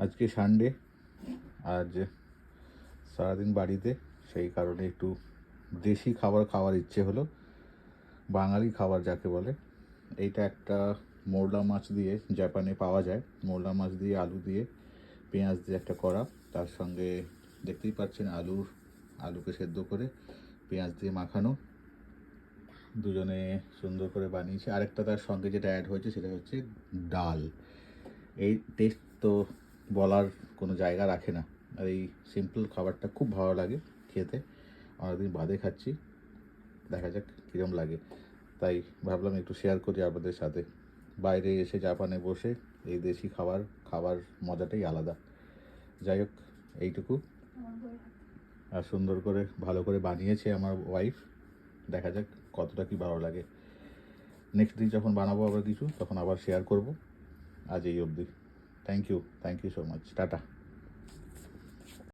আজকে সানডে, আজ সারাদিন বাড়িতে, সেই কারণে একটু দেশি খাবার খাওয়ার ইচ্ছে হলো, বাঙালি খাবার যাকে বলে। এইটা একটা মোরলা মাছ দিয়ে, জাপানে পাওয়া যায়, মোরলা মাছ দিয়ে আলু দিয়ে পেঁয়াজ দিয়ে একটা করা, তার সঙ্গে দেখতেই পাচ্ছেন আলুকে সেদ্ধ করে পেঁয়াজ দিয়ে মাখানো, দুজনে সুন্দর করে বানিয়েছে। আরেকটা তার সঙ্গে যেটা অ্যাড হয়েছে সেটা হচ্ছে ডাল। এই টেস্ট তো বলার কোনো জায়গা রাখে না। আর এই সিম্পল খাবারটা খুব ভালো লাগে খেতে, অনেকদিন বাদে খাচ্ছি, দেখা যাক কীরকম লাগে। তাই ভাবলাম একটু শেয়ার করি আপনাদের সাথে। বাইরে এসে জাপানে বসে এই দেশি খাবার মজাটাই আলাদা। যাই হোক, এইটুকু। আর সুন্দর করে ভালো করে বানিয়েছে আমার ওয়াইফ, দেখা যাক কতটা কি ভালো লাগে। নেক্সট দিন যখন বানাবো আবার কিছু, তখন আবার শেয়ার করব। আজ এই অবধি। Thank you so much, tata.